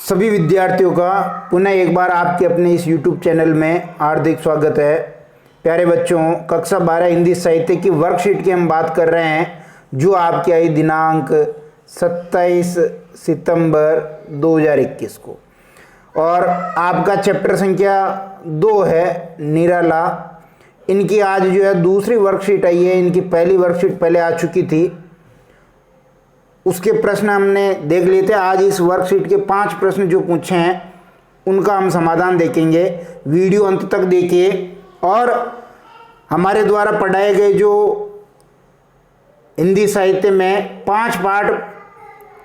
सभी विद्यार्थियों का पुनः एक बार आपके अपने इस YouTube चैनल में हार्दिक स्वागत है। प्यारे बच्चों, कक्षा 12 हिंदी साहित्य की वर्कशीट की हम बात कर रहे हैं, जो आपकी आई दिनांक 27 सितंबर 2021 को, और आपका चैप्टर संख्या 2 है निराला। इनकी आज जो है दूसरी वर्कशीट आई है। इनकी पहली वर्कशीट पहले आ चुकी थी, उसके प्रश्न हमने देख लिए थे। आज इस वर्कशीट के 5 प्रश्न जो पूछे हैं उनका हम समाधान देखेंगे। वीडियो अंत तक देखिए, और हमारे द्वारा पढ़ाए गए जो हिंदी साहित्य में 5 पाठ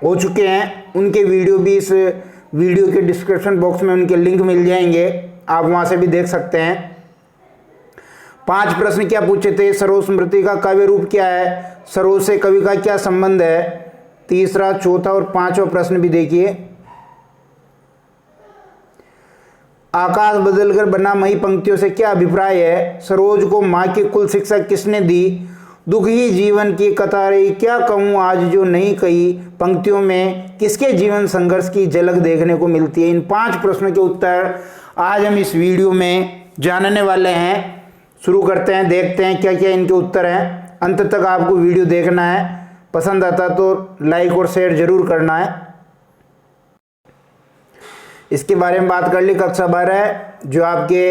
हो चुके हैं, उनके वीडियो भी इस वीडियो के डिस्क्रिप्शन बॉक्स में उनके लिंक मिल जाएंगे, आप वहां से भी देख सकते हैं। 5 प्रश्न क्या पूछे थे? सरोज स्मृति का काव्य रूप क्या है? सरोज से कवि का क्या संबंध है? तीसरा, चौथा और 5वां प्रश्न भी देखिए। आकाश बदलकर बना मई पंक्तियों से क्या अभिप्राय है? सरोज को माँ की कुल शिक्षा किसने दी? दुख ही जीवन की कथा रही, क्या कहूँ आज जो नहीं कही। पंक्तियों में किसके जीवन संघर्ष की झलक देखने को मिलती है? इन 5 प्रश्नों के उत्तर आज हम इस वीडियो में जानने वाले हैं। शुरू करते हैं, देखते हैं क्या क्या इनके उत्तर हैं। अंत तक आपको वीडियो देखना है, पसंद आता तो लाइक और शेयर जरूर करना है। इसके बारे में बात कर ली। कक्षा 12 जो आपके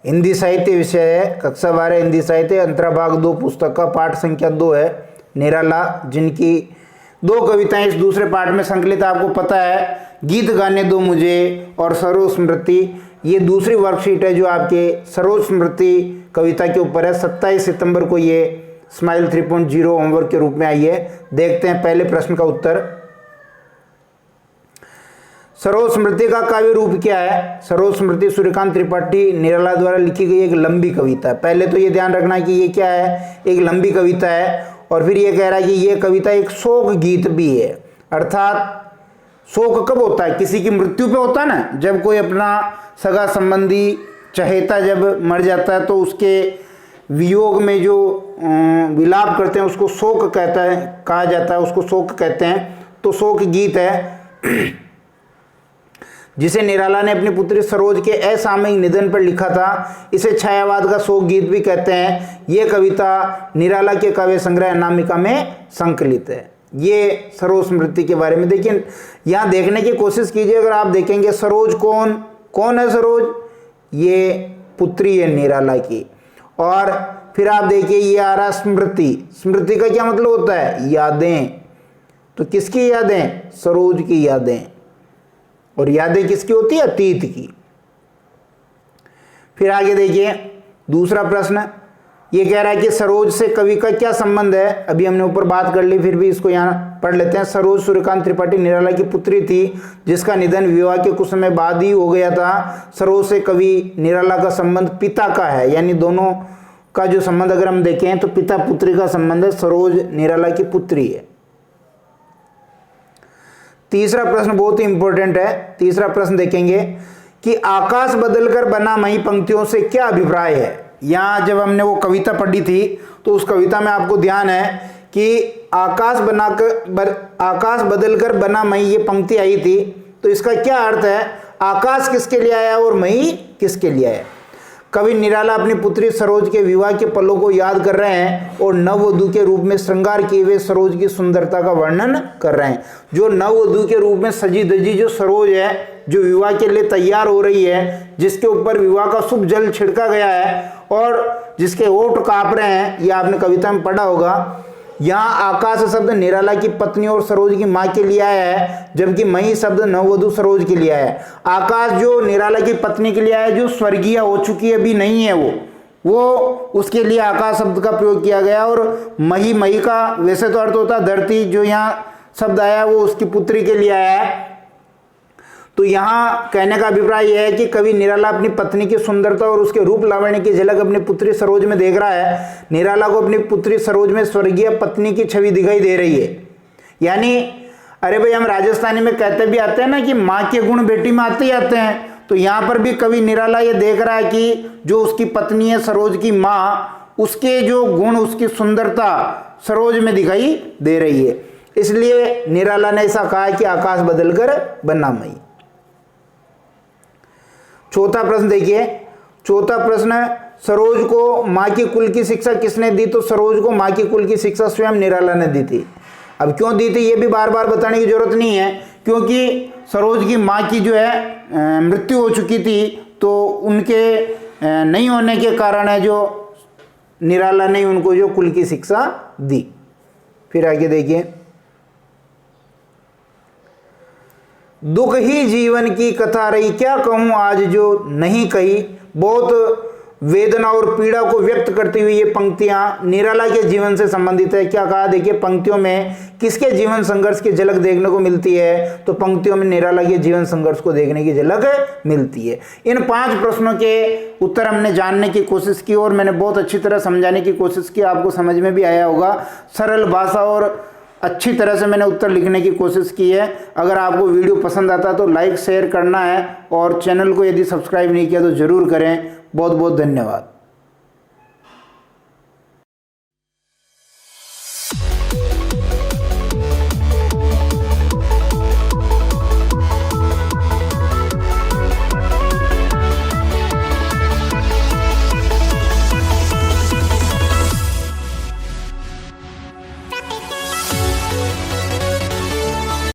हिंदी साहित्य विषय है, कक्षा 12 हिंदी साहित्य अंतराभाग 2 पुस्तक का पाठ संख्या 2 है निराला, जिनकी 2 कविताएं इस दूसरे पाठ में संकलित आपको पता है। गीत गाने दो मुझे और सरोज स्मृति, ये दूसरी वर्कशीट है जो आपके सरोज स्मृति कविता के ऊपर है। 27 सितंबर को ये स्माइल 3.0 होमवर्क के रूप में आई है। देखते हैं पहले प्रश्न का उत्तर। सरोज स्मृति का काव्य रूप क्या है? सरोज स्मृति सूर्यकांत त्रिपाठी निराला द्वारा लिखी गई एक लंबी कविता है। पहले तो ये ध्यान रखना कि ये क्या है, एक लंबी कविता है। और फिर ये कह रहा है कि ये कविता एक शोक गीत भी है। अर्थात शोक कब होता है? किसी की मृत्यु पे होता है ना, जब कोई अपना सगा संबंधी चहेता जब मर जाता है तो उसके वियोग में जो विलाप करते हैं उसको शोक कहा जाता है, उसको शोक कहते हैं। तो शोक गीत है जिसे निराला ने अपनी पुत्री सरोज के असामयिक निधन पर लिखा था। इसे छायावाद का शोक गीत भी कहते हैं। ये कविता निराला के काव्य संग्रह अनामिका में संकलित है। ये सरोज स्मृति के बारे में देखिए, यहाँ देखने की कोशिश कीजिए। अगर आप देखेंगे सरोज कौन है सरोज? ये पुत्री है निराला की। और फिर आप देखिए ये आ रहा स्मृति। स्मृति का क्या मतलब होता है? यादें। तो किसकी यादें? सरोज की यादें। और यादें किसकी होती है? अतीत की। फिर आगे देखिए दूसरा प्रश्न, ये कह रहा है कि सरोज से कवि का क्या संबंध है? अभी हमने ऊपर बात कर ली, फिर भी इसको यहाँ पढ़ लेते हैं। सरोज सूर्यकांत त्रिपाठी निराला की पुत्री थी, जिसका निधन विवाह के कुछ समय बाद ही हो गया था। सरोज से कवि निराला का संबंध पिता का है, यानी दोनों का जो संबंध अगर हम देखें तो पिता पुत्री का संबंध है। सरोज निराला की पुत्री है। तीसरा प्रश्न बहुत ही इंपॉर्टेंट है। तीसरा प्रश्न देखेंगे कि आकाश बदलकर बना मई पंक्तियों से क्या अभिप्राय है? यहाँ जब हमने वो कविता पढ़ी थी तो उस कविता में आपको ध्यान है कि आकाश बदलकर बना मई ये पंक्ति आई थी। तो इसका क्या अर्थ है? आकाश किसके लिए आया और मई किसके लिए आया? कवि निराला अपनी पुत्री सरोज के विवाह के पलों को याद कर रहे हैं और नववधू के रूप में श्रृंगार किए हुए सरोज की सुंदरता का वर्णन कर रहे हैं। जो नववधू के रूप में सजी धजी जो सरोज है, जो विवाह के लिए तैयार हो रही है, जिसके ऊपर विवाह का शुभ जल छिड़का गया है और जिसके होठ कांप रहे हैं, ये आपने कविता में पढ़ा होगा। यहाँ आकाश शब्द निराला की पत्नी और सरोज की माँ के लिए आया है, जबकि मई शब्द नववधू सरोज के लिए आया है। आकाश जो निराला की पत्नी के लिए आया है, जो स्वर्गीय हो चुकी है, अभी नहीं है वो उसके लिए आकाश शब्द का प्रयोग किया गया। और मई का वैसे तो अर्थ होता है धरती, जो यहाँ शब्द आया वो उसकी पुत्री के लिए आया है। तो यहाँ कहने का अभिप्राय यह है कि कवि निराला अपनी पत्नी की सुंदरता और उसके रूप लावण्य की झलक अपनी पुत्री सरोज में देख रहा है। निराला को अपनी पुत्री सरोज में स्वर्गीय पत्नी की छवि दिखाई दे रही है। यानी अरे भाई, हम राजस्थानी में कहते भी आते हैं ना कि माँ के गुण बेटी में आते ही आते हैं। तो यहाँ पर भी कवि निराला ये देख रहा है कि जो उसकी पत्नी है सरोज की माँ, उसके जो गुण, उसकी सुंदरता सरोज में दिखाई दे रही है। इसलिए निराला ने ऐसा कहा कि आकाश बदलकर बनना मई। चौथा प्रश्न देखिए, चौथा प्रश्न, सरोज को माँ की कुल की शिक्षा किसने दी? तो सरोज को माँ की कुल की शिक्षा स्वयं निराला ने दी थी। अब क्यों दी थी ये भी बार बार बताने की जरूरत नहीं है, क्योंकि सरोज की माँ की जो है मृत्यु हो चुकी थी, तो उनके नहीं होने के कारण है जो निराला ने उनको जो कुल की शिक्षा दी। फिर आगे देखिए, दुख ही जीवन की कथा रही, क्या कहूं आज जो नहीं कही। बहुत वेदना और पीड़ा को व्यक्त करती हुई ये पंक्तियां निराला के जीवन से संबंधित है। क्या कहा देखिए, पंक्तियों में किसके जीवन संघर्ष की झलक देखने को मिलती है? तो पंक्तियों में निराला के जीवन संघर्ष को देखने की झलक मिलती है। इन 5 प्रश्नों के उत्तर हमने जानने की कोशिश की और मैंने बहुत अच्छी तरह समझाने की कोशिश की, आपको समझ में भी आया होगा। सरल भाषा और अच्छी तरह से मैंने उत्तर लिखने की कोशिश की है। अगर आपको वीडियो पसंद आता है तो लाइक शेयर करना है और चैनल को यदि सब्सक्राइब नहीं किया तो ज़रूर करें। बहुत बहुत धन्यवाद।